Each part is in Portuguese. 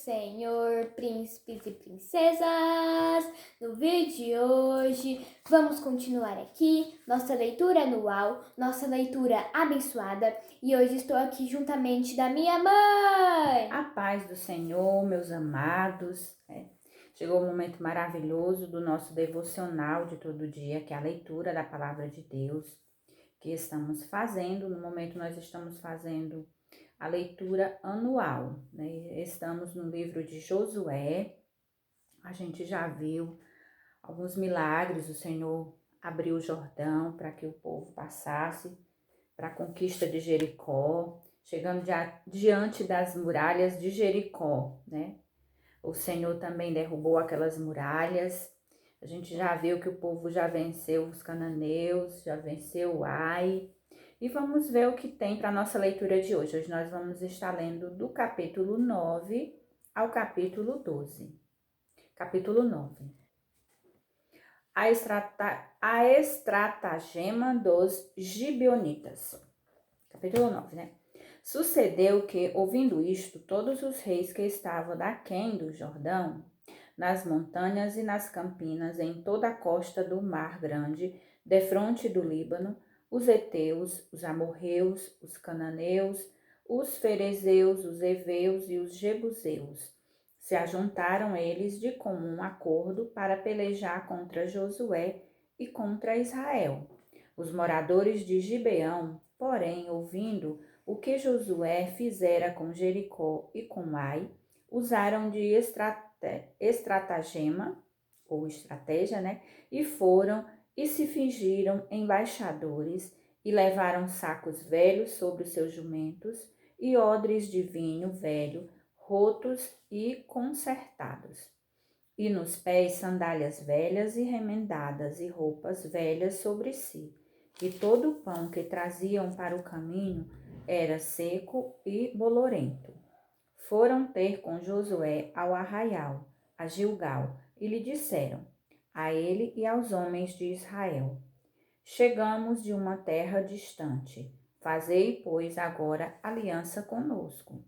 Senhor, príncipes e princesas! No vídeo de hoje, vamos continuar aqui nossa leitura anual, nossa leitura abençoada, e hoje estou aqui juntamente da minha mãe! A paz do Senhor, meus amados, chegou o momento maravilhoso do nosso devocional de todo dia, que é a leitura da Palavra de Deus, que estamos fazendo. No momento nós estamos fazendo a leitura anual, né? Estamos no livro de Josué. A gente já viu alguns milagres, o Senhor abriu o Jordão para que o povo passasse para a conquista de Jericó, chegando diante das muralhas de Jericó, né? O Senhor também derrubou aquelas muralhas. A gente já viu que o povo já venceu os cananeus, já venceu o Ai. E vamos ver o que tem para a nossa leitura de hoje. Hoje nós vamos estar lendo do capítulo 9 ao capítulo 12. Capítulo 9. A estratagema dos gibeonitas. Capítulo 9, né? Sucedeu que, ouvindo isto, todos os reis que estavam daquém do Jordão, nas montanhas e nas campinas, em toda a costa do Mar Grande, defronte do Líbano, os heteus, os amorreus, os cananeus, os ferezeus, os heveus e os jebuseus, se ajuntaram eles de comum acordo para pelejar contra Josué e contra Israel. Os moradores de Gibeão, porém, ouvindo o que Josué fizera com Jericó e com Ai, usaram de estratagema, ou estratégia, né? E foram e se fingiram embaixadores e levaram sacos velhos sobre os seus jumentos e odres de vinho velho, rotos e consertados. E nos pés sandálias velhas e remendadas e roupas velhas sobre si. E todo o pão que traziam para o caminho era seco e bolorento. Foram ter com Josué ao arraial, a Gilgal, e lhe disseram, a ele e aos homens de Israel: chegamos de uma terra distante, fazei, pois, agora aliança conosco.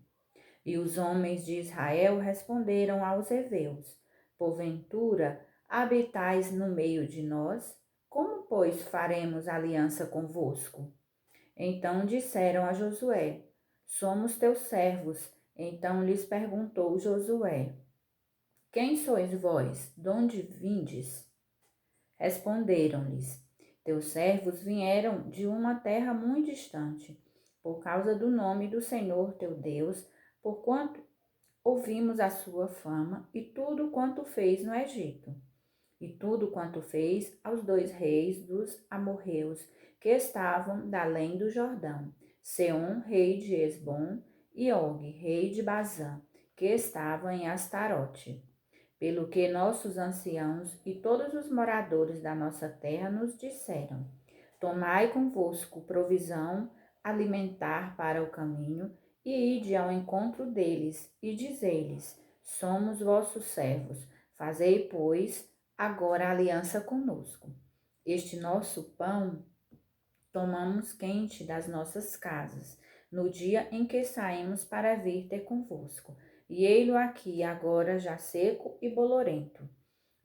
E os homens de Israel responderam aos heveus: porventura habitais no meio de nós? Como, pois, faremos aliança convosco? Então disseram a Josué: somos teus servos. Então lhes perguntou Josué: quem sois vós? De onde vindes? Responderam-lhes: teus servos vieram de uma terra muito distante, por causa do nome do Senhor teu Deus, porquanto ouvimos a sua fama e tudo quanto fez no Egito, e tudo quanto fez aos dois reis dos amorreus que estavam da além do Jordão, Seom, rei de Esbom, e Og, rei de Bazã, que estavam em Astarote. Pelo que nossos anciãos e todos os moradores da nossa terra nos disseram: tomai convosco provisão alimentar para o caminho, e ide ao encontro deles, e dizei-lhes: somos vossos servos, fazei, pois, agora aliança conosco. Este nosso pão tomamos quente das nossas casas, no dia em que saímos para vir ter convosco, e ei-lo aqui agora já seco e bolorento.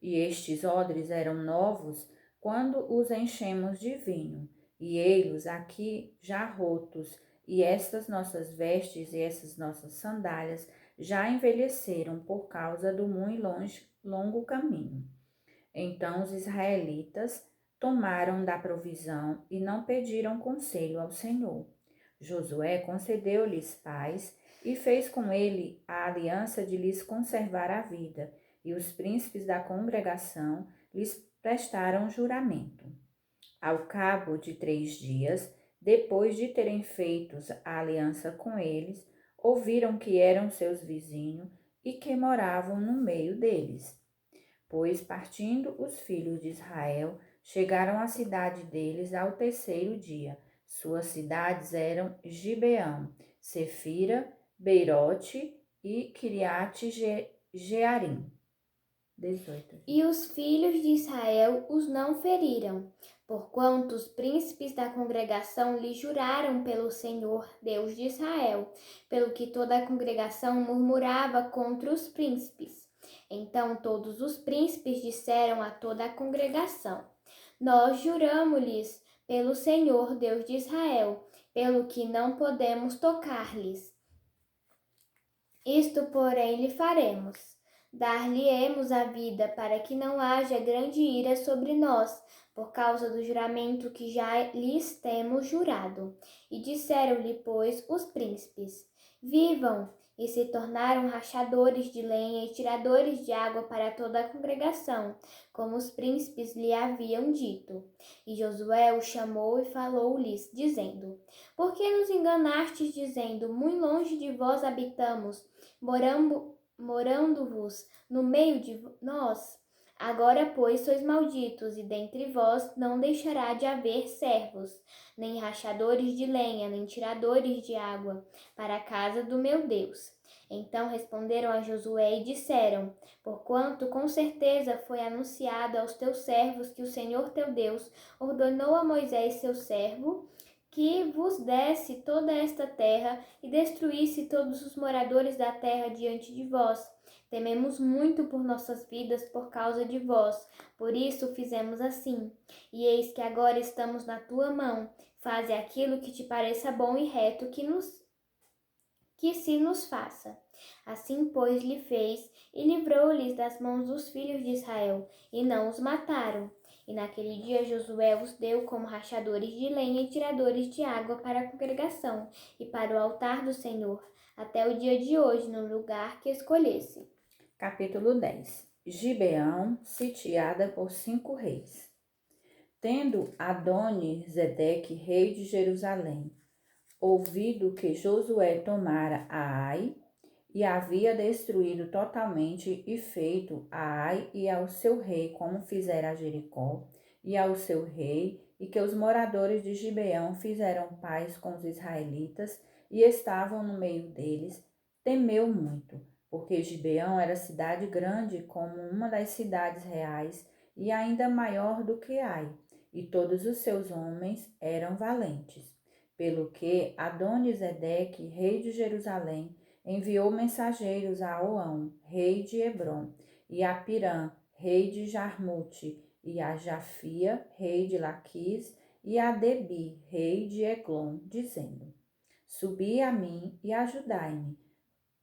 E estes odres eram novos quando os enchemos de vinho, e ei-los aqui já rotos, e estas nossas vestes e essas nossas sandálias já envelheceram por causa do muito longo caminho. Então os israelitas tomaram da provisão e não pediram conselho ao Senhor. Josué concedeu-lhes paz e fez com ele a aliança de lhes conservar a vida, e os príncipes da congregação lhes prestaram juramento. Ao cabo de 3 dias, depois de terem feito a aliança com eles, ouviram que eram seus vizinhos e que moravam no meio deles. Pois, partindo os filhos de Israel, chegaram à cidade deles ao 3º dia. Suas cidades eram Gibeão, Sefira, Beirote e Kiriate Jearim. 18. E os filhos de Israel os não feriram, porquanto os príncipes da congregação lhe juraram pelo Senhor, Deus de Israel, pelo que toda a congregação murmurava contra os príncipes. Então todos os príncipes disseram a toda a congregação: Nós juramo-lhes pelo Senhor, Deus de Israel, pelo que não podemos tocar-lhes. Isto, porém, lhe faremos: dar-lhe-emos a vida, para que não haja grande ira sobre nós, por causa do juramento que já lhes temos jurado. E disseram-lhe, pois, os príncipes: Vivam! E se tornaram rachadores de lenha e tiradores de água para toda a congregação, como os príncipes lhe haviam dito. E Josué os chamou e falou-lhes, dizendo: Por que nos enganastes, dizendo: Muito longe de vós habitamos, morando-vos no meio de nós? Agora, pois, sois malditos, e dentre vós não deixará de haver servos, nem rachadores de lenha, nem tiradores de água, para a casa do meu Deus. Então responderam a Josué e disseram: Porquanto com certeza foi anunciado aos teus servos que o Senhor teu Deus ordenou a Moisés, seu servo, que vos desse toda esta terra e destruísse todos os moradores da terra diante de vós. Tememos muito por nossas vidas por causa de vós, por isso fizemos assim. E eis que agora estamos na tua mão. Faze aquilo que te pareça bom e reto que se nos faça. Assim, pois, lhe fez e livrou-lhes das mãos dos filhos de Israel, e não os mataram. E naquele dia Josué os deu como rachadores de lenha e tiradores de água para a congregação e para o altar do Senhor, até o dia de hoje, no lugar que escolhesse. Capítulo 10. Gibeão, sitiada por 5 reis. Tendo Adoni-Zedeque, rei de Jerusalém, ouvido que Josué tomara a Ai e havia destruído totalmente e feito a Ai e ao seu rei como fizera a Jericó e ao seu rei, e que os moradores de Gibeão fizeram paz com os israelitas e estavam no meio deles, temeu muito, porque Gibeão era cidade grande como uma das cidades reais e ainda maior do que Ai, e todos os seus homens eram valentes. Pelo que Adoni-Zedeque, rei de Jerusalém, enviou mensageiros a Oão, rei de Hebrom, e a Pirã, rei de Jarmute, e a Jafia, rei de Laquis, e a Debi, rei de Eglon, dizendo: Subi a mim e ajudai-me.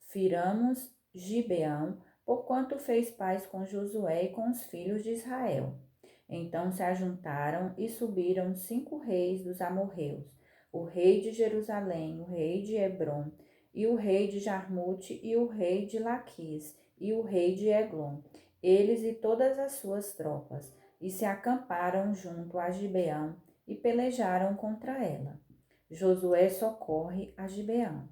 Firamos Gibeão, porquanto fez paz com Josué e com os filhos de Israel. Então se ajuntaram e subiram 5 reis dos amorreus, o rei de Jerusalém, o rei de Hebrom, e o rei de Jarmute, e o rei de Laquis, e o rei de Eglon, eles e todas as suas tropas, e se acamparam junto a Gibeão e pelejaram contra ela. Josué socorre a Gibeão.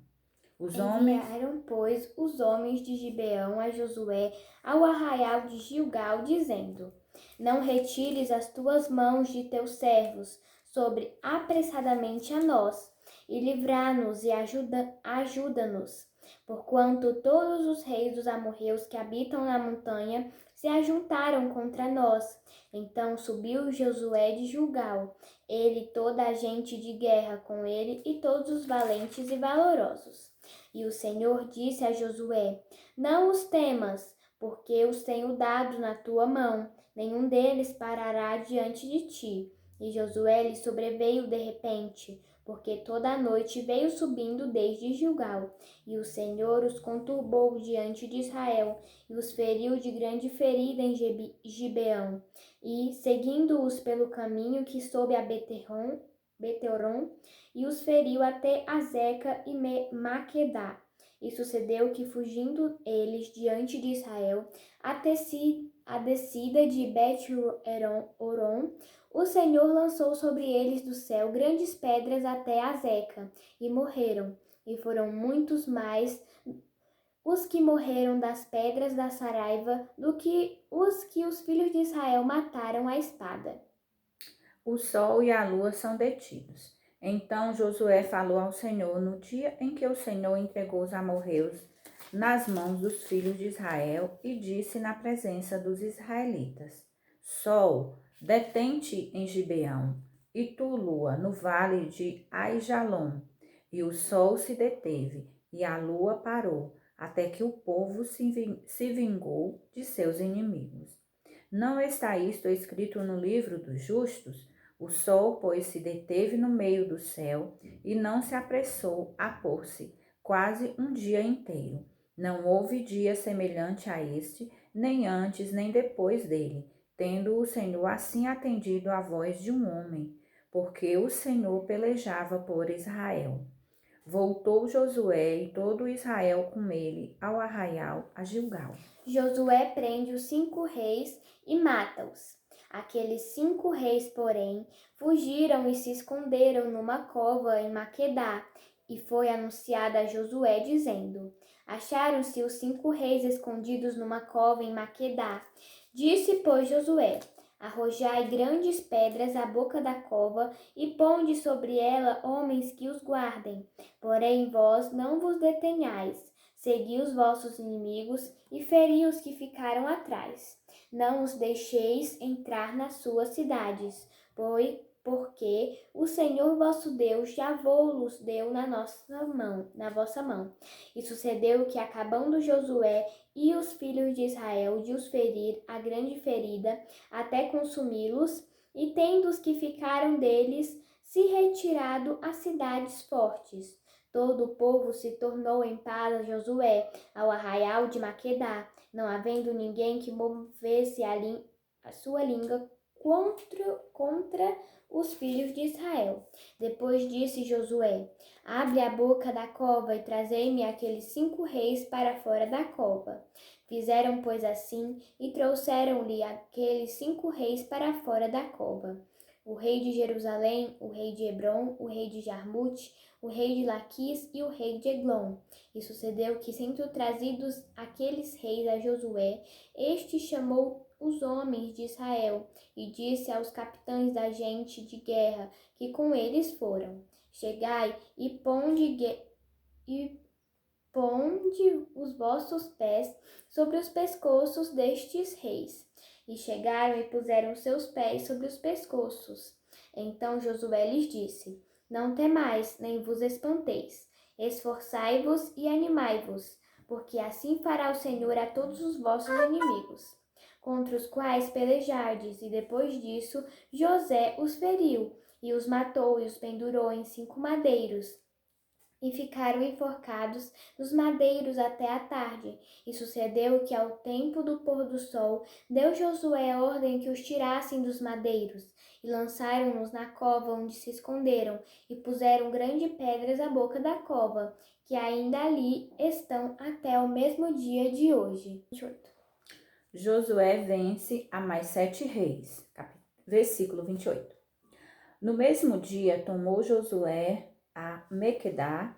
Enviaram, pois, os homens de Gibeão a Josué ao arraial de Gilgal, dizendo: Não retires as tuas mãos de teus servos sobre apressadamente a nós, e livra-nos e ajuda-nos, porquanto todos os reis dos amorreus que habitam na montanha se ajuntaram contra nós. Então subiu Josué de Gilgal, ele e toda a gente de guerra com ele e todos os valentes e valorosos. E o Senhor disse a Josué: Não os temas, porque os tenho dado na tua mão, nenhum deles parará diante de ti. E Josué lhe sobreveio de repente, porque toda a noite veio subindo desde Gilgal, e o Senhor os conturbou diante de Israel, e os feriu de grande ferida em Gibeão, e, seguindo-os pelo caminho que sobe a Beteoron, e os feriu até Azeca e Maquedá. E sucedeu que, fugindo eles diante de Israel, a descida de Bet-Horon, o Senhor lançou sobre eles do céu grandes pedras até Azeca, e morreram. E foram muitos mais os que morreram das pedras da Saraiva do que os filhos de Israel mataram à espada. O sol e a lua são detidos. Então Josué falou ao Senhor no dia em que o Senhor entregou os amorreus nas mãos dos filhos de Israel e disse na presença dos israelitas: Sol, detente em Gibeão, e tu, lua, no vale de Aijalon. E o sol se deteve, e a lua parou, até que o povo se vingou de seus inimigos. Não está isto escrito no livro dos justos? O sol, pois, se deteve no meio do céu e não se apressou a pôr-se, quase um dia inteiro. Não houve dia semelhante a este, nem antes nem depois dele, tendo o Senhor assim atendido à voz de um homem, porque o Senhor pelejava por Israel. Voltou Josué e todo Israel com ele ao arraial a Gilgal. Josué prende os 5 reis e mata-os. Aqueles 5 reis, porém, fugiram e se esconderam numa cova em Maquedá, e foi anunciado a Josué, dizendo: Acharam-se os 5 reis escondidos numa cova em Maquedá. Disse, pois, Josué: Arrojai grandes pedras à boca da cova e ponde sobre ela homens que os guardem. Porém, vós não vos detenhais. Segui os vossos inimigos e feri os que ficaram atrás. Não os deixeis entrar nas suas cidades, porque o Senhor vosso Deus já vos deu na vossa mão. E sucedeu que, acabando Josué e os filhos de Israel de os ferir a grande ferida, até consumi-los, e tendo os que ficaram deles se retirado às cidades fortes. Todo o povo se tornou em paz a Josué, ao arraial de Maquedá, não havendo ninguém que movesse a sua língua contra os filhos de Israel. Depois disse Josué: Abre a boca da cova e trazei-me aqueles 5 reis para fora da cova. Fizeram, pois, assim, e trouxeram-lhe aqueles 5 reis para fora da cova. O rei de Jerusalém, o rei de Hebron, o rei de Jarmute, o rei de Laquis e o rei de Eglon. E sucedeu que, sendo trazidos aqueles reis a Josué, este chamou os homens de Israel e disse aos capitães da gente de guerra que com eles foram: Chegai e ponde os vossos pés sobre os pescoços destes reis. E chegaram e puseram seus pés sobre os pescoços. Então Josué lhes disse: Não temais, nem vos espanteis. Esforçai-vos e animai-vos, porque assim fará o Senhor a todos os vossos inimigos, contra os quais pelejardes. E depois disso, José os feriu, e os matou e os pendurou em 5 madeiros. E ficaram enforcados nos madeiros até a tarde. E sucedeu que, ao tempo do pôr do sol, deu Josué a ordem que os tirassem dos madeiros, e lançaram-nos na cova onde se esconderam, e puseram grandes pedras à boca da cova, que ainda ali estão até o mesmo dia de hoje. 28. Josué vence a mais 7 reis. Versículo 28. No mesmo dia tomou Josué a Maquedá,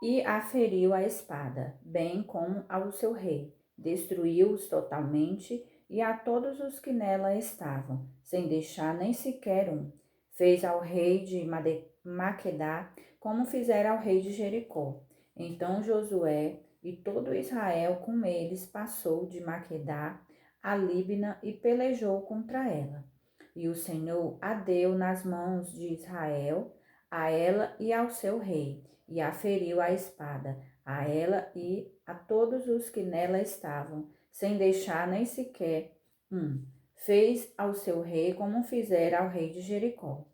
e a feriu à espada, bem como ao seu rei. Destruiu-os totalmente e a todos os que nela estavam, sem deixar nem sequer um. Fez ao rei de Maquedá como fizera ao rei de Jericó. Então Josué e todo Israel com eles passou de Maquedá a Líbina e pelejou contra ela. E o Senhor a deu nas mãos de Israel, a ela e ao seu rei, e a feriu à espada, a ela e a todos os que nela estavam, sem deixar nem sequer um. Fez ao seu rei como fizera ao rei de Jericó.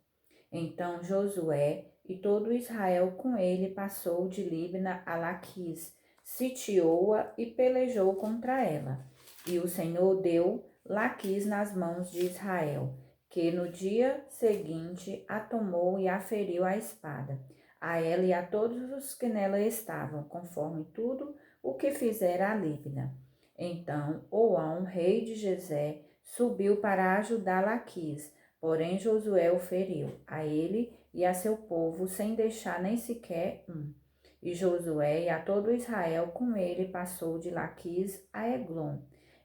Então Josué e todo Israel com ele passou de Líbina a Laquis, sitiou-a e pelejou contra ela. E o Senhor deu Laquis nas mãos de Israel, que no dia seguinte a tomou e a feriu à espada, a ela e a todos os que nela estavam, conforme tudo o que fizera a Líbina. Então Oão, rei de Gezé, subiu para ajudar Laquis, porém Josué o feriu, a ele e a seu povo, sem deixar nem sequer um. E Josué e a todo Israel com ele passou de Laquis a Eglon,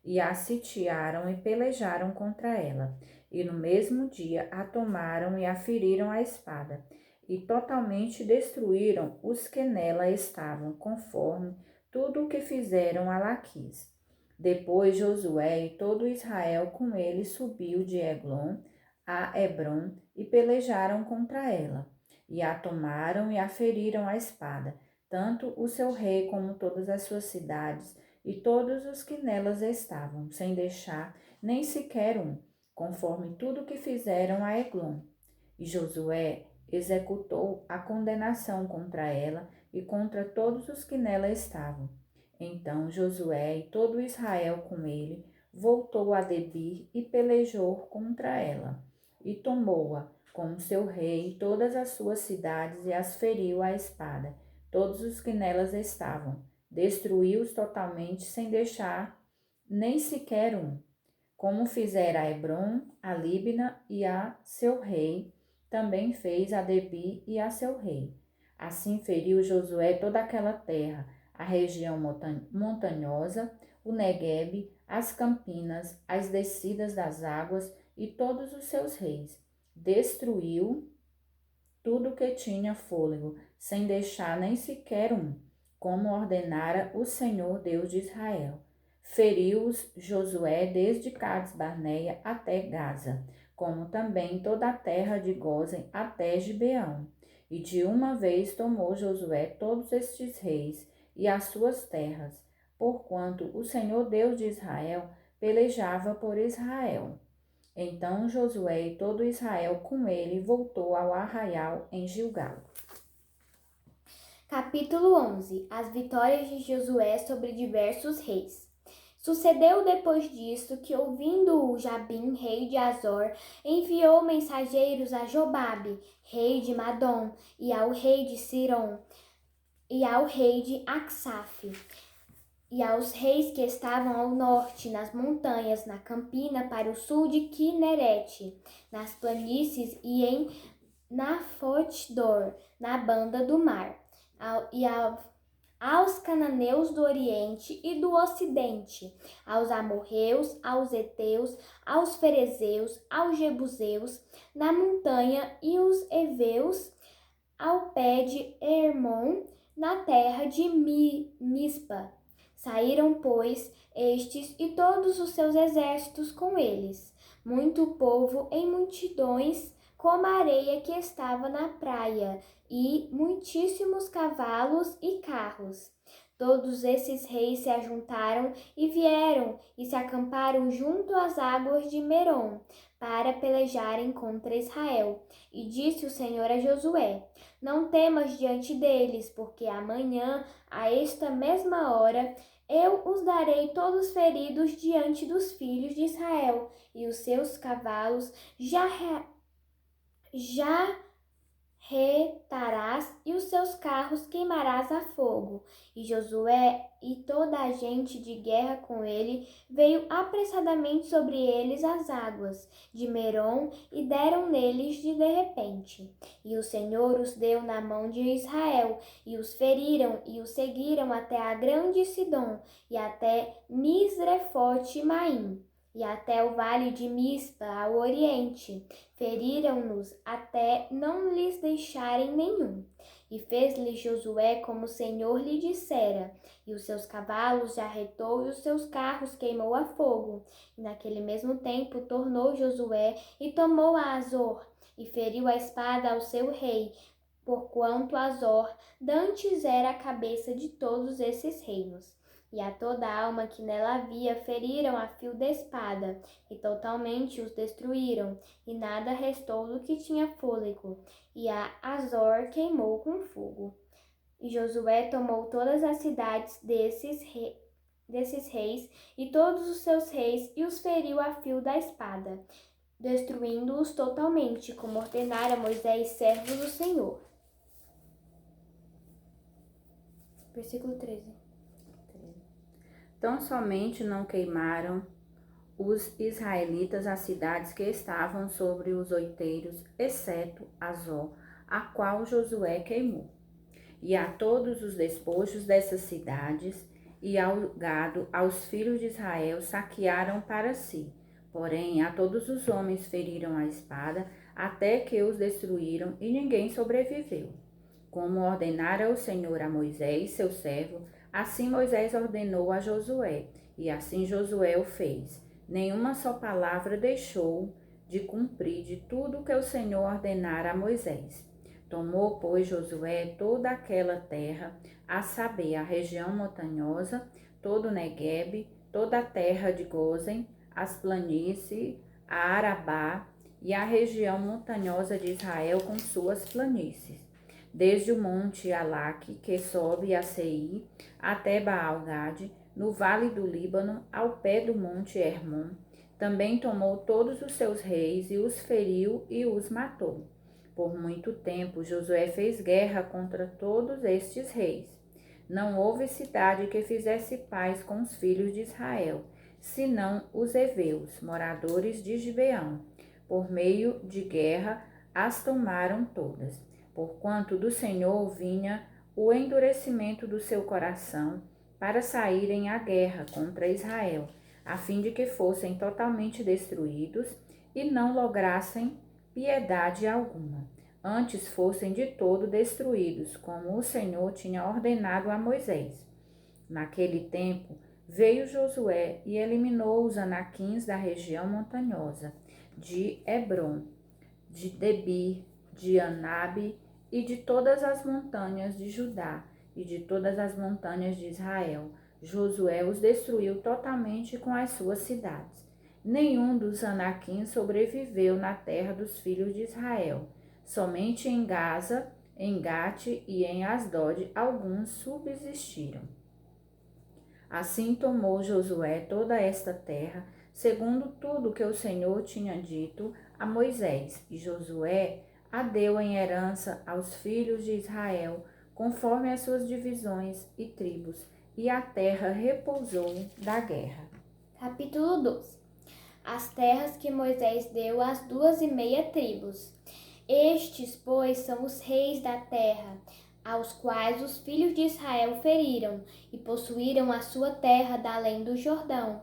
e a sitiaram e pelejaram contra ela. E no mesmo dia a tomaram e a feriram à espada. e totalmente destruíram os que nela estavam, conforme tudo o que fizeram a Laquis. Depois Josué e todo Israel com ele subiu de Eglon a Hebrom e pelejaram contra ela, e a tomaram e a feriram à espada, tanto o seu rei como todas as suas cidades e todos os que nelas estavam, sem deixar nem sequer um, conforme tudo o que fizeram a Eglon. E Josué executou a condenação contra ela e contra todos os que nela estavam. Então Josué e todo Israel com ele voltou a Debir e pelejou contra ela, e tomou-a com seu rei e todas as suas cidades e as feriu à espada, todos os que nelas estavam. Destruiu-os totalmente sem deixar nem sequer um, como fizera a Hebrom, a Líbna e a seu rei, também fez a Debir e a seu rei. Assim feriu Josué toda aquela terra, a região montanhosa, o Neguebe, as campinas, as descidas das águas e todos os seus reis. Destruiu tudo que tinha fôlego, sem deixar nem sequer um, como ordenara o Senhor Deus de Israel. Feriu-os Josué desde Cades-Barneia até Gaza, como também toda a terra de Gósen até Gibeão. E de uma vez tomou Josué todos estes reis e as suas terras, porquanto o Senhor Deus de Israel pelejava por Israel. Então Josué e todo Israel com ele voltou ao arraial em Gilgal. Capítulo 11. As vitórias de Josué sobre diversos reis. Sucedeu depois disto que, ouvindo Jabim, rei de Azor, enviou mensageiros a Jobabe, rei de Madom, e ao rei de Siron, e ao rei de Aksaf, e aos reis que estavam ao norte, nas montanhas, na campina para o sul de Quinerete, nas planícies e em Nafote-dor, na banda do mar, aos cananeus do oriente e do ocidente, aos amorreus, aos heteus, aos ferezeus, aos jebuseus, na montanha, e os heveus, ao pé de Hermon, na terra de Mispa. Saíram, pois, estes e todos os seus exércitos com eles, muito povo em multidões, como a areia que estava na praia, e muitíssimos cavalos e carros. Todos esses reis se ajuntaram e vieram e se acamparam junto às águas de Merom, para pelejarem contra Israel. E disse o Senhor a Josué: Não temas diante deles, porque amanhã, a esta mesma hora, eu os darei todos feridos diante dos filhos de Israel, e os seus cavalos já retarás, e os seus carros queimarás a fogo. E Josué e toda a gente de guerra com ele veio apressadamente sobre eles as águas de Merom e deram neles de repente. E o Senhor os deu na mão de Israel, e os feriram e os seguiram até a grande Sidom e até Misrefote-Maim, e até o vale de Mispa, ao oriente. Feriram-nos até não lhes deixarem nenhum. E fez-lhe Josué como o Senhor lhe dissera, e os seus cavalos arretou e os seus carros queimou a fogo. E naquele mesmo tempo tornou Josué e tomou a Azor, e feriu a espada ao seu rei, porquanto Azor dantes era a cabeça de todos esses reinos. E a toda a alma que nela havia feriram a fio da espada, e totalmente os destruíram, e nada restou do que tinha fôlego, e a Azor queimou com fogo. E Josué tomou todas as cidades desses reis, e todos os seus reis, e os feriu a fio da espada, destruindo-os totalmente, como ordenara Moisés, servo do Senhor. Versículo 13. Tão somente não queimaram os israelitas as cidades que estavam sobre os outeiros, exceto Azor, a qual Josué queimou. E a todos os despojos dessas cidades e ao gado, aos filhos de Israel, saquearam para si. Porém, a todos os homens feriram a espada, até que os destruíram e ninguém sobreviveu. Como ordenara o Senhor a Moisés, seu servo, assim Moisés ordenou a Josué, e assim Josué o fez. Nenhuma só palavra deixou de cumprir de tudo que o Senhor ordenara a Moisés. Tomou, pois, Josué toda aquela terra, a saber, a região montanhosa, todo o Neguebe, toda a terra de Gósen, as planícies, a Arabá e a região montanhosa de Israel com suas planícies, desde o monte Alaque, que sobe a Seir, até Baal-Gade, no vale do Líbano, ao pé do monte Hermon. Também tomou todos os seus reis e os feriu e os matou. Por muito tempo, Josué fez guerra contra todos estes reis. Não houve cidade que fizesse paz com os filhos de Israel, senão os heveus, moradores de Gibeão. Por meio de guerra, as tomaram todas. Porquanto do Senhor vinha o endurecimento do seu coração para saírem à guerra contra Israel, a fim de que fossem totalmente destruídos e não lograssem piedade alguma. Antes fossem de todo destruídos, como o Senhor tinha ordenado a Moisés. Naquele tempo, veio Josué e eliminou os anaquins da região montanhosa, de Hebron, de Debir, de Anabe e de todas as montanhas de Judá e de todas as montanhas de Israel. Josué os destruiu totalmente com as suas cidades. Nenhum dos anaquins sobreviveu na terra dos filhos de Israel. Somente em Gaza, em Gate e em Asdod alguns subsistiram. Assim tomou Josué toda esta terra, segundo tudo que o Senhor tinha dito a Moisés, e Josué a deu em herança aos filhos de Israel, conforme as suas divisões e tribos, e a terra repousou da guerra. Capítulo 12. As terras que Moisés deu às 2,5 tribos. Estes, pois, são os reis da terra, aos quais os filhos de Israel feriram, e possuíram a sua terra da além do Jordão,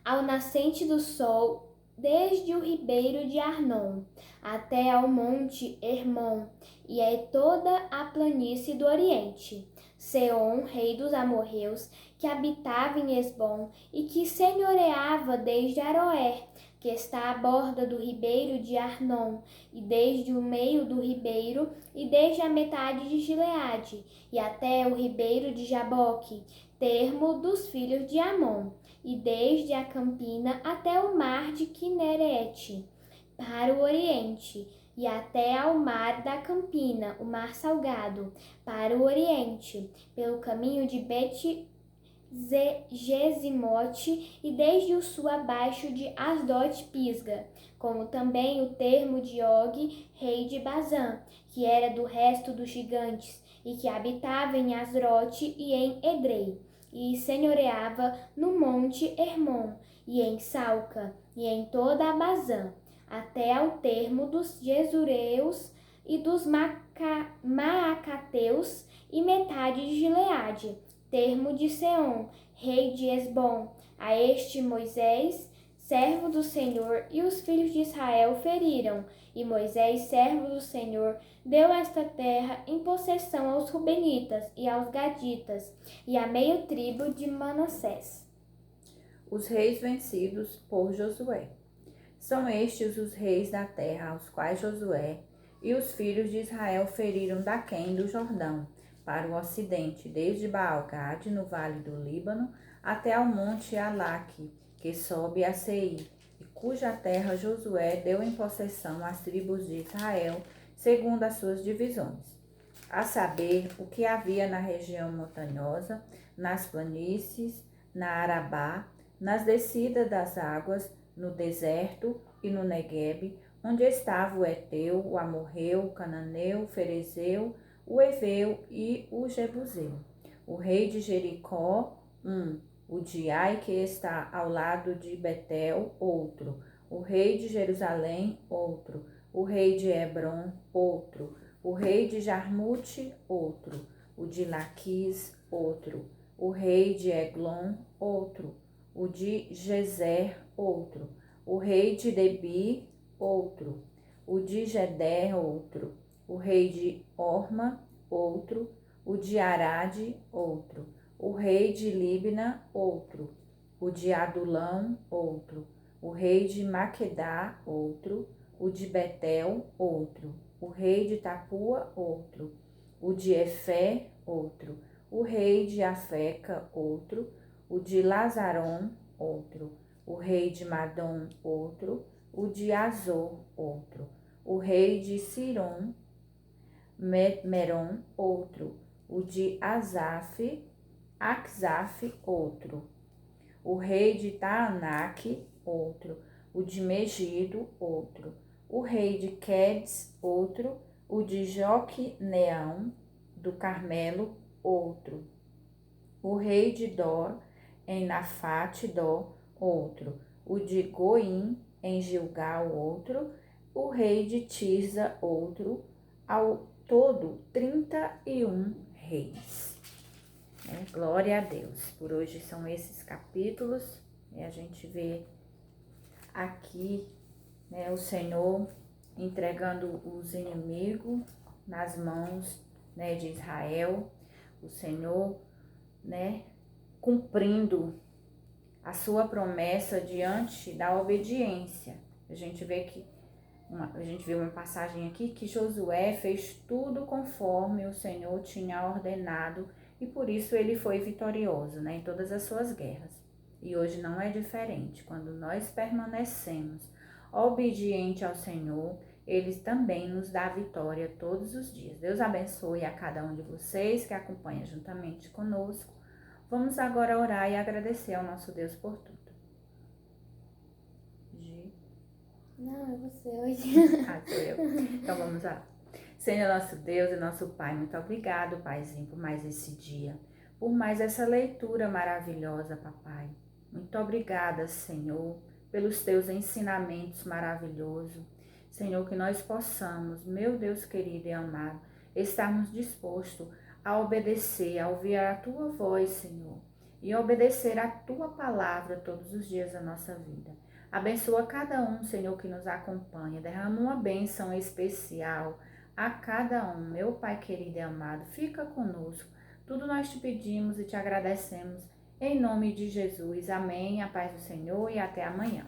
ao nascente do sol, desde o ribeiro de Arnon, até ao monte Hermon, e é toda a planície do Oriente. Seom, rei dos amorreus, que habitava em Esbom, e que senhoreava desde Aroer, que está à borda do ribeiro de Arnon, e desde o meio do ribeiro, e desde a metade de Gileade, e até o ribeiro de Jaboque, termo dos filhos de Amon, e desde a campina até o mar de Quinerete, para o oriente, e até ao mar da campina, o mar salgado, para o oriente, pelo caminho de Bet-Gesimote, e desde o sul abaixo de Asdod-Pisga, como também o termo de Og, rei de Bazã, que era do resto dos gigantes, e que habitava em Asrote e em Edrei, e senhoreava no monte Hermon, e em Salca, e em toda a Bazã, até ao termo dos Jesureus e dos Maacateus, e metade de Gileade, termo de Seom, rei de Esbom. A este Moisés, servo do Senhor, e os filhos de Israel feriram, e Moisés, servo do Senhor, deu esta terra em possessão aos Rubenitas e aos Gaditas, e à meia tribo de Manassés. Os reis vencidos por Josué. São estes os reis da terra aos quais Josué e os filhos de Israel feriram daquém do Jordão, para o ocidente, desde Baal-Gade, no vale do Líbano, até ao monte Alaque, que sobe a Seir, e cuja terra Josué deu em possessão às tribos de Israel, segundo as suas divisões. A saber, o que havia na região montanhosa, nas planícies, na Arabá, nas descidas das águas, no deserto e no Neguebe, onde estava o Eteu, o Amorreu, o Cananeu, o Ferezeu, o Eveu e o Jebuseu. O rei de Jericó, o de Ai, que está ao lado de Betel, outro. O rei de Jerusalém, outro. O rei de Hebron, outro. O rei de Jarmute, outro. O de Laquis, outro. O rei de Eglon, outro. O de Gezer, outro. O rei de Debir, outro. O de Geder, outro. O rei de Orma, outro. O de Arade, outro. O rei de Libna, outro. O de Adulão, outro. O rei de Maquedá, outro. O de Betel, outro. O rei de Tapua, outro. O de Efé, outro. O rei de Afeca, outro. O de Lazarom, outro. O rei de Madom, outro. O de Azor, outro. O rei de Siron, Merom, outro. O de Azaf, Axaf, outro. O rei de Taanac, outro. O de Megido, outro. O rei de Quedes, outro. O de Joqueneão, do Carmelo, outro. O rei de Dor, em Nafate, Dor, outro. O de Goim, em Gilgal, outro. O rei de Tirza, outro. Ao todo, 31 reis. Glória a Deus. Por hoje são esses capítulos. A gente vê aqui, o Senhor entregando os inimigos nas mãos, de Israel. O Senhor, cumprindo a sua promessa diante da obediência. A gente vê uma passagem aqui que Josué fez tudo conforme o Senhor tinha ordenado e por isso ele foi vitorioso, em todas as suas guerras. E hoje não é diferente. Quando nós permanecemos obedientes ao Senhor, Ele também nos dá vitória todos os dias. Deus abençoe a cada um de vocês que acompanha juntamente conosco. Vamos agora orar e agradecer ao nosso Deus por tudo. Não, é você hoje. Sou eu. Então vamos lá. Senhor nosso Deus e nosso Pai, muito obrigado, Paizinho, por mais esse dia, por mais essa leitura maravilhosa, Papai. Muito obrigada, Senhor, pelos teus ensinamentos maravilhosos. Senhor, que nós possamos, meu Deus querido e amado, estarmos dispostos a obedecer, a ouvir a tua voz, Senhor, e obedecer a tua palavra todos os dias da nossa vida. Abençoa cada um, Senhor, que nos acompanha. Derrama uma bênção especial a cada um. Meu Pai querido e amado, fica conosco. Tudo nós te pedimos e te agradecemos. Em nome de Jesus. Amém. A paz do Senhor e até amanhã.